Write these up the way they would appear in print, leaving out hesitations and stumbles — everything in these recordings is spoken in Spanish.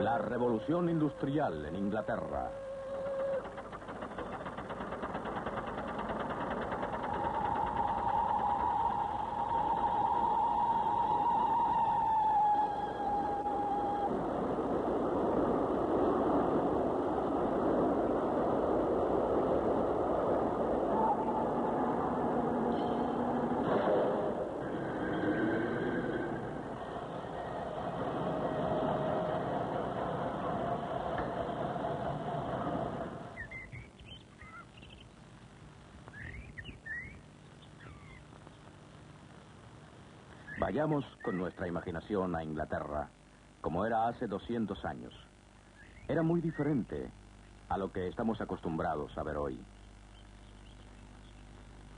La revolución industrial en Inglaterra. Vayamos con nuestra imaginación a Inglaterra, como era hace 200 años. Era muy diferente a lo que estamos acostumbrados a ver hoy.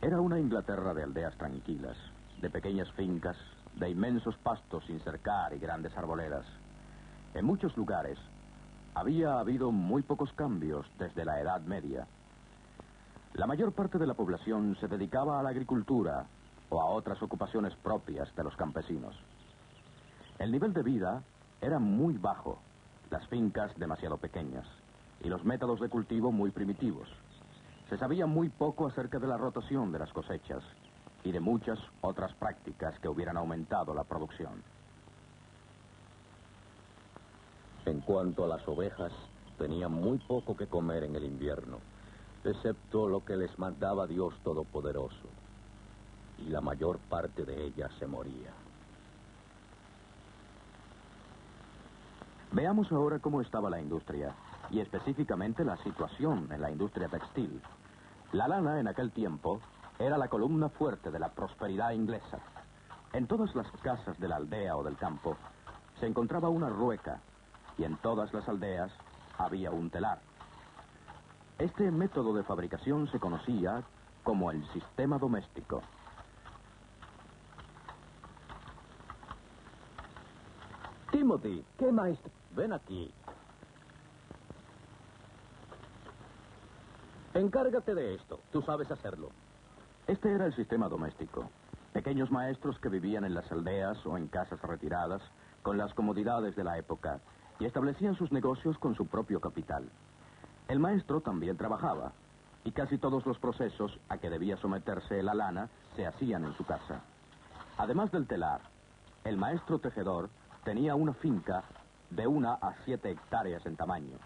Era una Inglaterra de aldeas tranquilas, de pequeñas fincas, de inmensos pastos sin cercar y grandes arboledas. En muchos lugares había habido muy pocos cambios desde la Edad Media. La mayor parte de la población se dedicaba a la agricultura o a otras ocupaciones propias de los campesinos. El nivel de vida era muy bajo, las fincas demasiado pequeñas y los métodos de cultivo muy primitivos. Se sabía muy poco acerca de la rotación de las cosechas y de muchas otras prácticas que hubieran aumentado la producción. En cuanto a las ovejas, tenían muy poco que comer en el invierno, excepto lo que les mandaba Dios Todopoderoso. Y la mayor parte de ellas se moría. Veamos ahora cómo estaba la industria, y específicamente la situación en la industria textil. La lana en aquel tiempo era la columna fuerte de la prosperidad inglesa. En todas las casas de la aldea o del campo se encontraba una rueca, y en todas las aldeas había un telar. Este método de fabricación se conocía como el sistema doméstico. Timothy, ¿qué maestro? Ven aquí. Encárgate de esto. Tú sabes hacerlo. Este era el sistema doméstico. Pequeños maestros que vivían en las aldeas o en casas retiradas, con las comodidades de la época, y establecían sus negocios con su propio capital. El maestro también trabajaba, y casi todos los procesos a que debía someterse la lana se hacían en su casa. Además del telar, el maestro tejedor tenía una finca de 1 a 7 hectáreas en tamaño.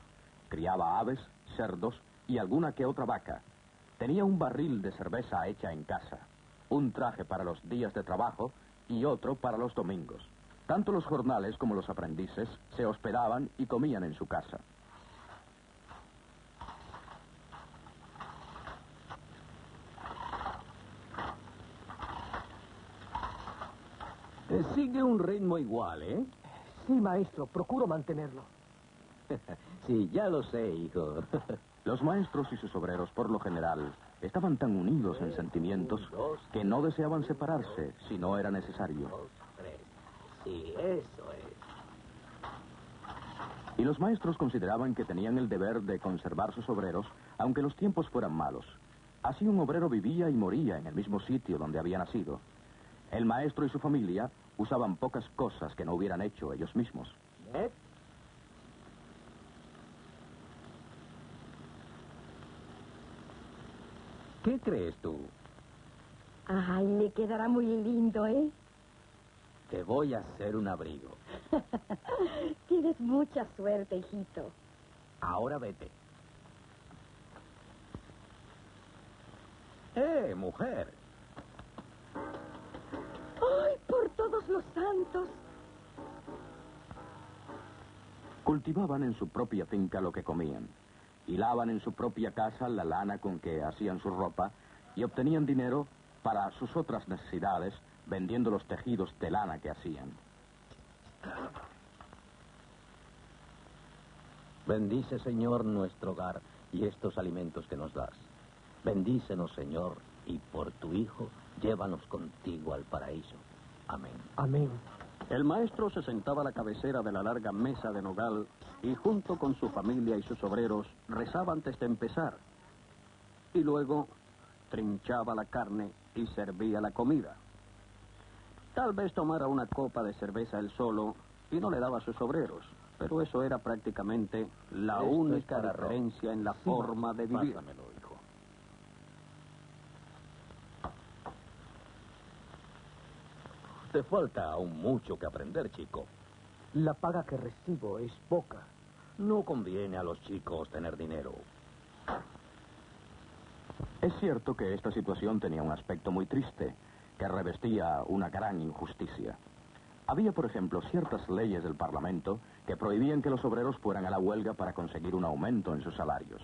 Criaba aves, cerdos y alguna que otra vaca. Tenía un barril de cerveza hecha en casa, un traje para los días de trabajo y otro para los domingos. Tanto los jornales como los aprendices se hospedaban y comían en su casa. Sigue un ritmo igual, ¿eh? Sí, maestro, procuro mantenerlo. Sí, ya lo sé, hijo. Los maestros y sus obreros, por lo general, estaban tan unidos en sentimientos que no deseaban separarse si no era necesario. 2, 3. Sí, eso es. Y los maestros consideraban que tenían el deber de conservar sus obreros, aunque los tiempos fueran malos. Así un obrero vivía y moría en el mismo sitio donde había nacido. El maestro y su familia usaban pocas cosas que no hubieran hecho ellos mismos. ¿Eh? ¿Qué crees tú? Ay, le quedará muy lindo, ¿eh? Te voy a hacer un abrigo. Tienes mucha suerte, hijito. Ahora vete. Mujer! ¡Ay, por todos los santos! Cultivaban en su propia finca lo que comían. Hilaban en su propia casa la lana con que hacían su ropa y obtenían dinero para sus otras necesidades vendiendo los tejidos de lana que hacían. Bendice, Señor, nuestro hogar y estos alimentos que nos das. Bendícenos, Señor, y por tu Hijo, llévanos contigo al paraíso. Amén. Amén. El maestro se sentaba a la cabecera de la larga mesa de nogal y junto con su familia y sus obreros rezaba antes de empezar. Y luego trinchaba la carne y servía la comida. Tal vez tomara una copa de cerveza él solo y no le daba a sus obreros. Pero eso era prácticamente la Esto es única para diferencia en la forma de vivir. Pásamelo, hijo. Te falta aún mucho que aprender, chico. La paga que recibo es poca. No conviene a los chicos tener dinero. Es cierto que esta situación tenía un aspecto muy triste, que revestía una gran injusticia. Había, por ejemplo, ciertas leyes del Parlamento que prohibían que los obreros fueran a la huelga para conseguir un aumento en sus salarios.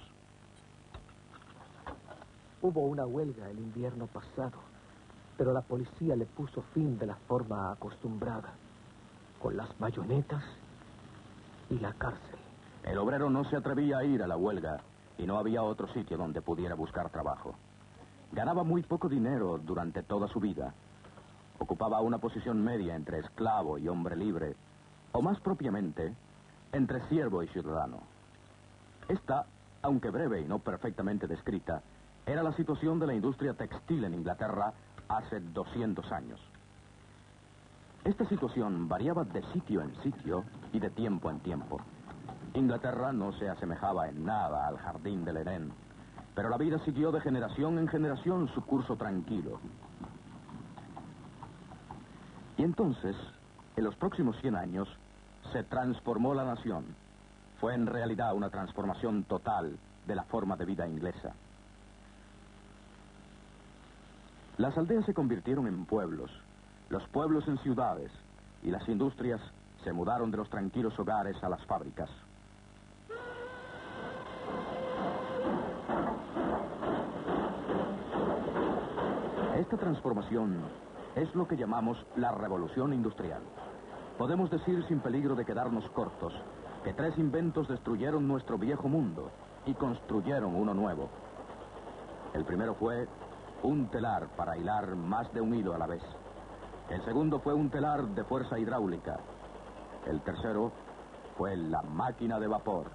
Hubo una huelga el invierno pasado, pero la policía le puso fin de la forma acostumbrada, con las bayonetas y la cárcel. El obrero no se atrevía a ir a la huelga y no había otro sitio donde pudiera buscar trabajo. Ganaba muy poco dinero durante toda su vida. Ocupaba una posición media entre esclavo y hombre libre, o más propiamente, entre siervo y ciudadano. Esta, aunque breve y no perfectamente descrita, era la situación de la industria textil en Inglaterra hace 200 años. Esta situación variaba de sitio en sitio y de tiempo en tiempo. Inglaterra no se asemejaba en nada al jardín del Edén, pero la vida siguió de generación en generación su curso tranquilo. Y entonces, en los próximos 100 años, se transformó la nación. Fue en realidad una transformación total de la forma de vida inglesa. Las aldeas se convirtieron en pueblos, los pueblos en ciudades, y las industrias se mudaron de los tranquilos hogares a las fábricas. Esta transformación es lo que llamamos la revolución industrial. Podemos decir sin peligro de quedarnos cortos que 3 inventos destruyeron nuestro viejo mundo y construyeron uno nuevo. El primero fue un telar para hilar más de un hilo a la vez. El segundo fue un telar de fuerza hidráulica. El tercero fue la máquina de vapor.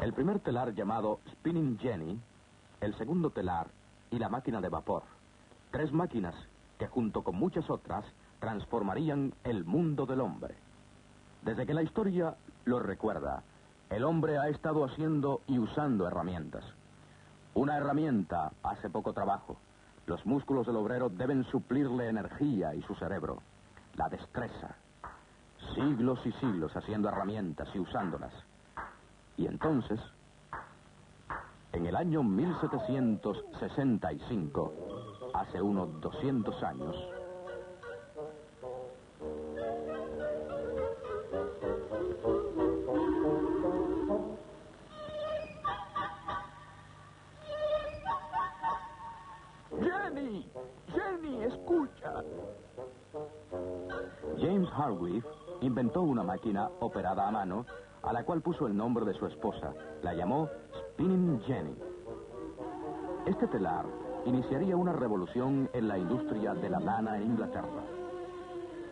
El primer telar llamado Spinning Jenny, el segundo telar y la máquina de vapor. 3 máquinas que junto con muchas otras transformarían el mundo del hombre. Desde que la historia lo recuerda, el hombre ha estado haciendo y usando herramientas. Una herramienta hace poco trabajo. Los músculos del obrero deben suplirle energía y su cerebro. La destreza. Siglos y siglos haciendo herramientas y usándolas. Y entonces, en el año 1765, hace unos 200 años, ¡Jenny! ¡Jenny, escucha! James Hargreaves inventó una máquina operada a mano a la cual puso el nombre de su esposa. La llamó Spinning Jenny. Este telar iniciaría una revolución en la industria de la lana en Inglaterra.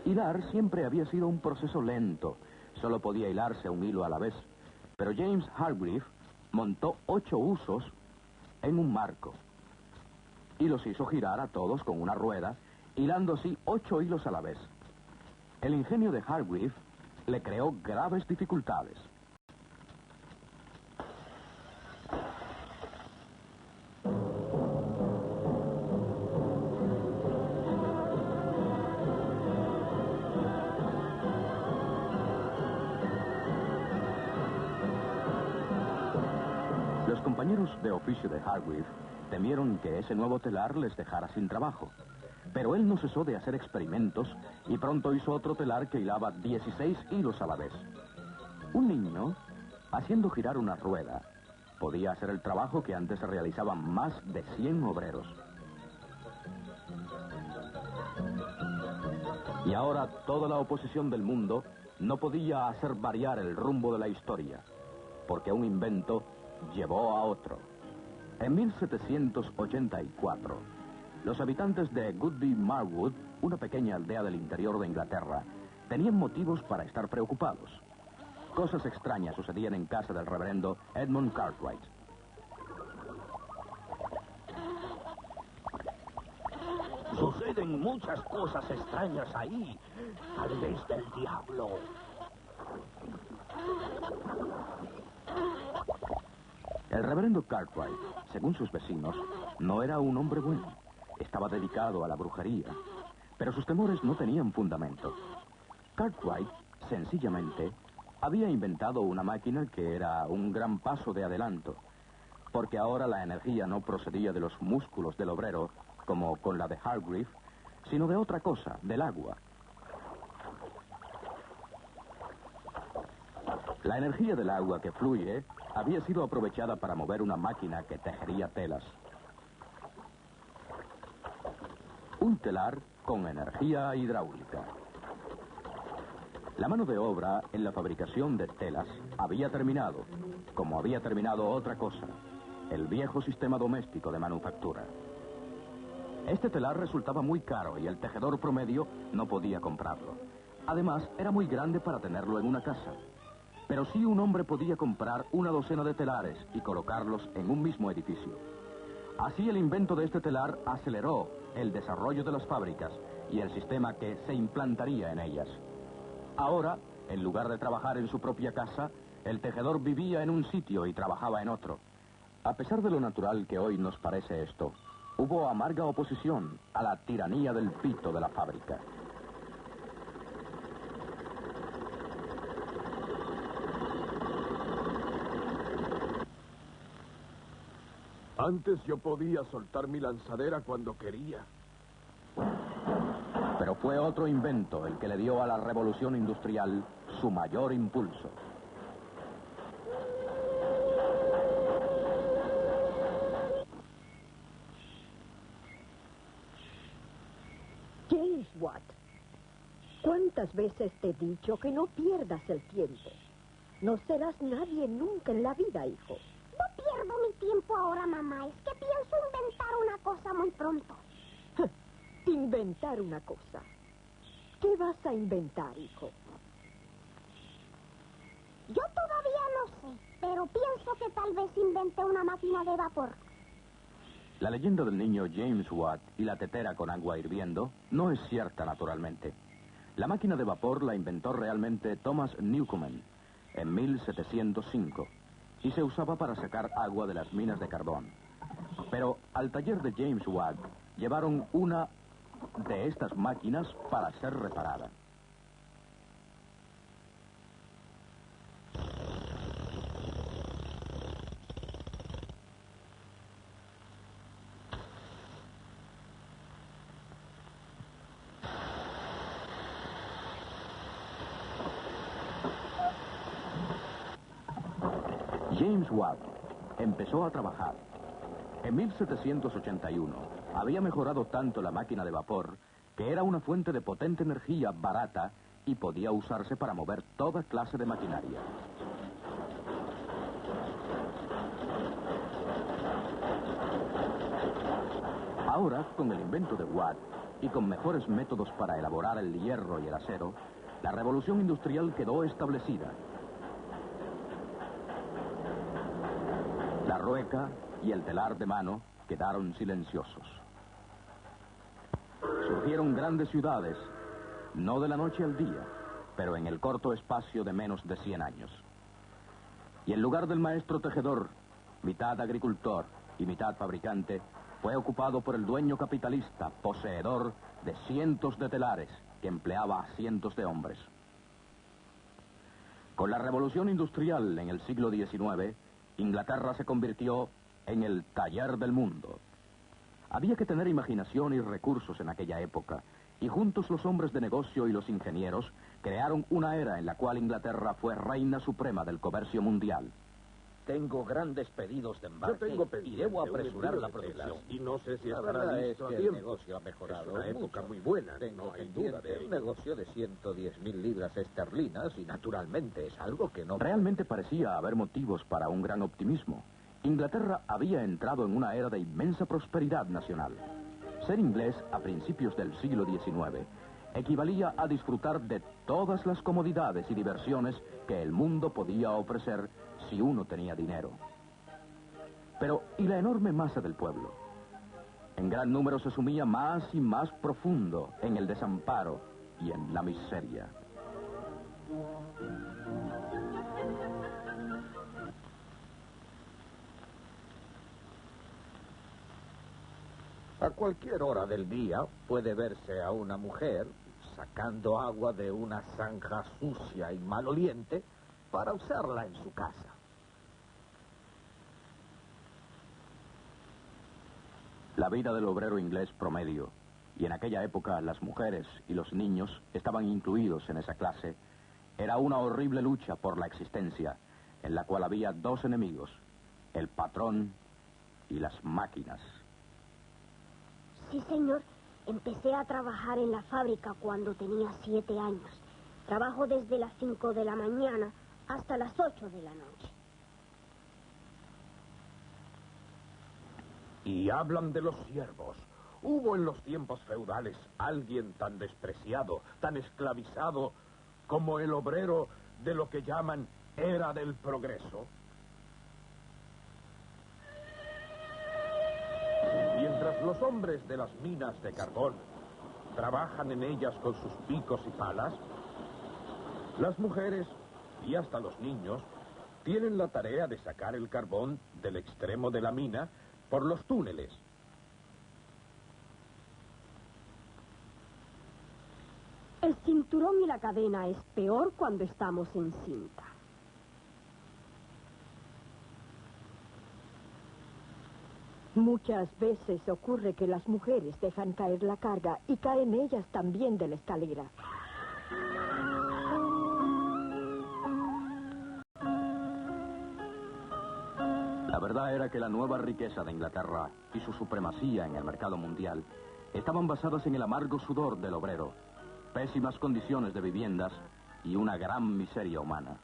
Hilar siempre había sido un proceso lento. Solo podía hilarse un hilo a la vez. Pero James Hargreaves montó 8 usos en un marco y los hizo girar a todos con una rueda, hilando así 8 hilos a la vez. El ingenio de Hargreaves le creó graves dificultades. Los compañeros de oficio de Hargreaves temieron que ese nuevo telar les dejara sin trabajo. Pero él no cesó de hacer experimentos y pronto hizo otro telar que hilaba 16 hilos a la vez. Un niño, haciendo girar una rueda, podía hacer el trabajo que antes se realizaban más de 100 obreros. Y ahora toda la oposición del mundo no podía hacer variar el rumbo de la historia, porque un invento llevó a otro. En 1784, los habitantes de Goodby Marwood, una pequeña aldea del interior de Inglaterra, tenían motivos para estar preocupados. cosas extrañas sucedían en casa del reverendo Edmund Cartwright. Suceden muchas cosas extrañas ahí. Tal vez del diablo. El reverendo Cartwright, según sus vecinos, no era un hombre bueno. Estaba dedicado a la brujería, pero sus temores no tenían fundamento. Cartwright, sencillamente, había inventado una máquina que era un gran paso de adelanto, porque ahora la energía no procedía de los músculos del obrero, como con la de Hargreave, sino de otra cosa, del agua. La energía del agua que fluye había sido aprovechada para mover una máquina que tejería telas. Un telar con energía hidráulica. La mano de obra en la fabricación de telas había terminado, como había terminado otra cosa, el viejo sistema doméstico de manufactura. Este telar resultaba muy caro y el tejedor promedio no podía comprarlo. Además, era muy grande para tenerlo en una casa. Pero sí un hombre podía comprar una docena de telares y colocarlos en un mismo edificio. Así el invento de este telar aceleró el desarrollo de las fábricas y el sistema que se implantaría en ellas. Ahora, en lugar de trabajar en su propia casa, el tejedor vivía en un sitio y trabajaba en otro. A pesar de lo natural que hoy nos parece esto, hubo amarga oposición a la tiranía del pito de la fábrica. Antes yo podía soltar mi lanzadera cuando quería. Pero fue otro invento el que le dio a la revolución industrial su mayor impulso. James Watt, ¿cuántas veces te he dicho que no pierdas el tiempo? No serás nadie nunca en la vida, hijo. No pierdo mi tiempo ahora, mamá. Es que pienso inventar una cosa muy pronto. Inventar una cosa. ¿Qué vas a inventar, hijo? Yo todavía no sé, pero pienso que tal vez invente una máquina de vapor. La leyenda del niño James Watt y la tetera con agua hirviendo no es cierta, naturalmente. La máquina de vapor la inventó realmente Thomas Newcomen en 1705 y se usaba para sacar agua de las minas de carbón. Pero al taller de James Watt llevaron una de estas máquinas para ser reparada. James Watt empezó a trabajar. En 1781 había mejorado tanto la máquina de vapor que era una fuente de potente energía barata y podía usarse para mover toda clase de maquinaria. Ahora, con el invento de Watt y con mejores métodos para elaborar el hierro y el acero, la revolución industrial quedó establecida. La rueca y el telar de mano quedaron silenciosos. Surgieron grandes ciudades, no de la noche al día, pero en el corto espacio de menos de 100 años. Y el lugar del maestro tejedor, mitad agricultor y mitad fabricante, fue ocupado por el dueño capitalista, poseedor de cientos de telares, que empleaba a cientos de hombres. Con la revolución industrial en el siglo XIX, Inglaterra se convirtió en el taller del mundo. Había que tener imaginación y recursos en aquella época, y juntos los hombres de negocio y los ingenieros crearon una era en la cual Inglaterra fue reina suprema del comercio mundial. Tengo grandes pedidos de Yo embarque tengo y pendiente debo un apresurar envío la de producción. telas, y no sé si La estará verdad es listo que a el tiempo. negocio ha mejorado Es una época mucho. muy buena, Tengo no hay duda pendiente de un ello. negocio de 110.000 libras esterlinas y naturalmente es algo que no... Realmente parecía haber motivos para un gran optimismo. Inglaterra había entrado en una era de inmensa prosperidad nacional. Ser inglés a principios del siglo XIX equivalía a disfrutar de todas las comodidades y diversiones que el mundo podía ofrecer si uno tenía dinero. Pero, ¿y la enorme masa del pueblo? En gran número se sumía más y más profundo en el desamparo y en la miseria. A cualquier hora del día puede verse a una mujer sacando agua de una zanja sucia y maloliente para usarla en su casa. La vida del obrero inglés promedio, y en aquella época las mujeres y los niños estaban incluidos en esa clase, era una horrible lucha por la existencia, en la cual había dos enemigos, el patrón y las máquinas. Sí, señor. Empecé a trabajar en la fábrica cuando tenía 7 años. Trabajo desde las 5 de la mañana hasta las 8 de la noche. Y hablan de los siervos. ¿Hubo en los tiempos feudales alguien tan despreciado, tan esclavizado, como el obrero de lo que llaman era del progreso? Mientras los hombres de las minas de carbón trabajan en ellas con sus picos y palas, las mujeres y hasta los niños tienen la tarea de sacar el carbón del extremo de la mina por los túneles. El cinturón y la cadena es peor cuando estamos en cinta. Muchas veces ocurre que las mujeres dejan caer la carga y caen ellas también de la escalera. La verdad era que la nueva riqueza de Inglaterra y su supremacía en el mercado mundial estaban basadas en el amargo sudor del obrero, pésimas condiciones de viviendas y una gran miseria humana.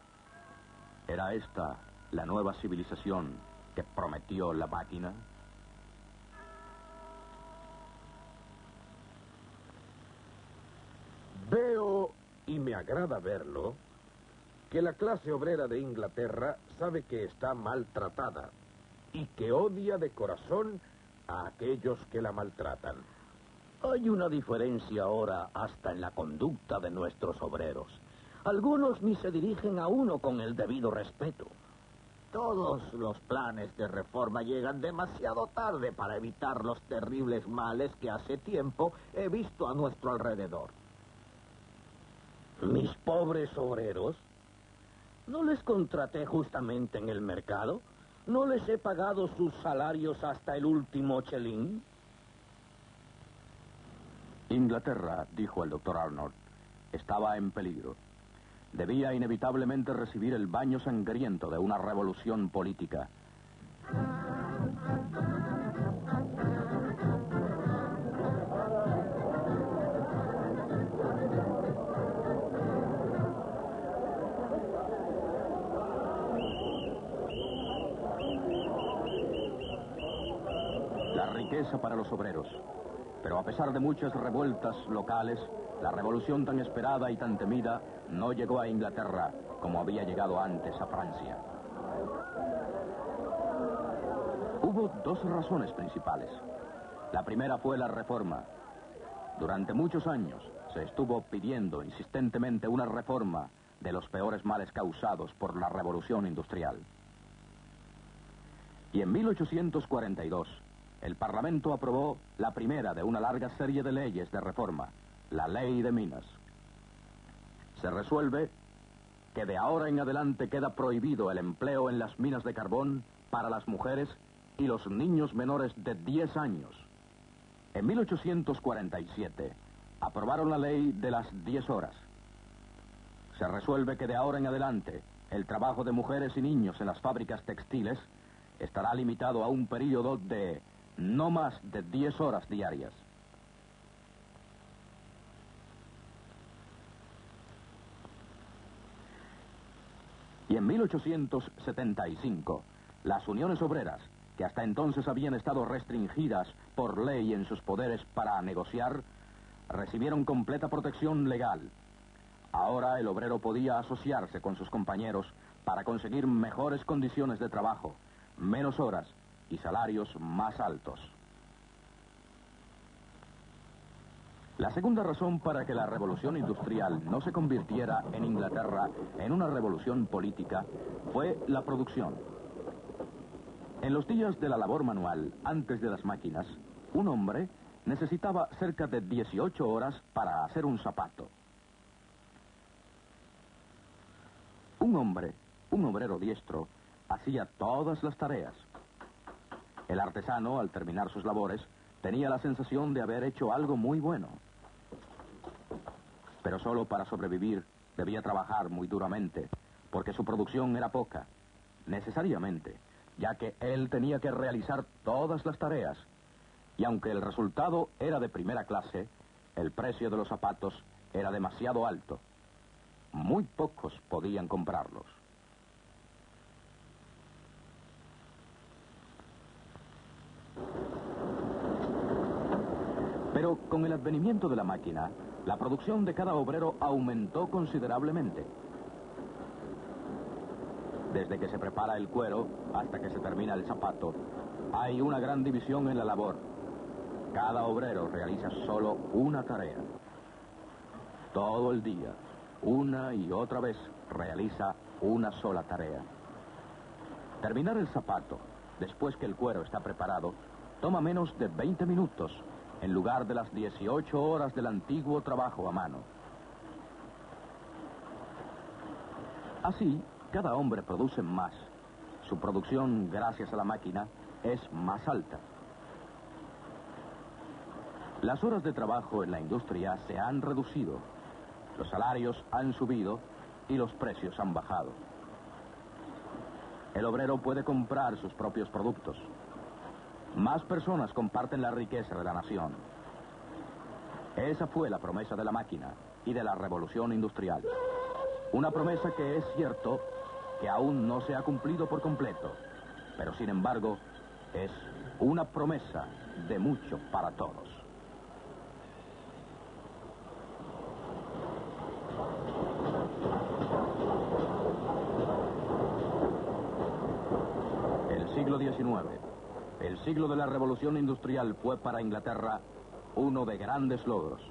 ¿Era esta la nueva civilización que prometió la máquina? Veo, y me agrada verlo, que la clase obrera de Inglaterra sabe que está maltratada y que odia de corazón a aquellos que la maltratan. Hay una diferencia ahora hasta en la conducta de nuestros obreros. Algunos ni se dirigen a uno con el debido respeto. Todos los planes de reforma llegan demasiado tarde para evitar los terribles males que hace tiempo he visto a nuestro alrededor. Mis pobres obreros, ¿no les contraté justamente en el mercado? ¿No les he pagado sus salarios hasta el último chelín? Inglaterra, dijo el doctor Arnold, estaba en peligro. Debía inevitablemente recibir el baño sangriento de una revolución política. La riqueza para los obreros. Pero a pesar de muchas revueltas locales, la revolución tan esperada y tan temida no llegó a Inglaterra como había llegado antes a Francia. Hubo dos razones principales. La primera fue la reforma. Durante muchos años se estuvo pidiendo insistentemente una reforma de los peores males causados por la revolución industrial. Y en 1842, el Parlamento aprobó la primera de una larga serie de leyes de reforma, la Ley de Minas. Se resuelve que de ahora en adelante queda prohibido el empleo en las minas de carbón para las mujeres y los niños menores de 10 años. En 1847 aprobaron la ley de las 10 horas. Se resuelve que de ahora en adelante el trabajo de mujeres y niños en las fábricas textiles estará limitado a un periodo de no más de 10 horas diarias. Y en 1875, las uniones obreras, que hasta entonces habían estado restringidas por ley en sus poderes para negociar, recibieron completa protección legal. Ahora el obrero podía asociarse con sus compañeros para conseguir mejores condiciones de trabajo, menos horas y salarios más altos. La segunda razón para que la revolución industrial no se convirtiera en Inglaterra en una revolución política fue la producción. En los días de la labor manual, antes de las máquinas, un hombre necesitaba cerca de 18 horas para hacer un zapato. Un obrero diestro, hacía todas las tareas. El artesano, al terminar sus labores, tenía la sensación de haber hecho algo muy bueno. Pero solo para sobrevivir debía trabajar muy duramente, porque su producción era poca, necesariamente, ya que él tenía que realizar todas las tareas. Y aunque el resultado era de primera clase, el precio de los zapatos era demasiado alto. Muy pocos podían comprarlos. Pero con el advenimiento de la máquina, la producción de cada obrero aumentó considerablemente. Desde que se prepara el cuero hasta que se termina el zapato, hay una gran división en la labor. Cada obrero realiza solo una tarea. Todo el día, una y otra vez, realiza una sola tarea. Terminar el zapato, después que el cuero está preparado, toma menos de 20 minutos, en lugar de las 18 horas del antiguo trabajo a mano. Así, cada hombre produce más. Su producción, gracias a la máquina, es más alta. Las horas de trabajo en la industria se han reducido, los salarios han subido y los precios han bajado. El obrero puede comprar sus propios productos. Más personas comparten la riqueza de la nación. Esa fue la promesa de la máquina y de la revolución industrial. Una promesa que es cierto que aún no se ha cumplido por completo, pero sin embargo es una promesa de mucho para todos. El siglo XIX, el siglo de la revolución industrial, fue para Inglaterra uno de grandes logros.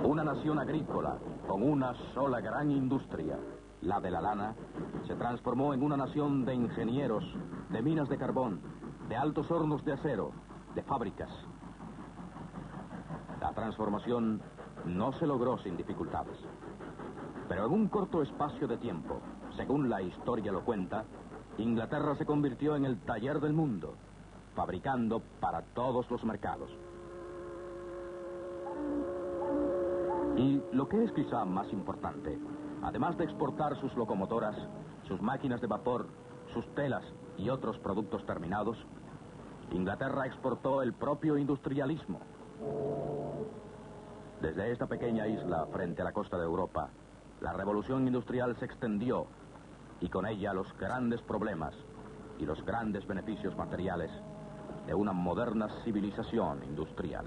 Una nación agrícola con una sola gran industria, la de la lana, se transformó en una nación de ingenieros, de minas de carbón, de altos hornos de acero, de fábricas. La transformación no se logró sin dificultades, pero en un corto espacio de tiempo, según la historia lo cuenta, Inglaterra se convirtió en el taller del mundo, fabricando para todos los mercados. Y lo que es quizá más importante, además de exportar sus locomotoras, sus máquinas de vapor, sus telas y otros productos terminados, Inglaterra exportó el propio industrialismo. Desde esta pequeña isla frente a la costa de Europa, la revolución industrial se extendió y con ella los grandes problemas y los grandes beneficios materiales de una moderna civilización industrial.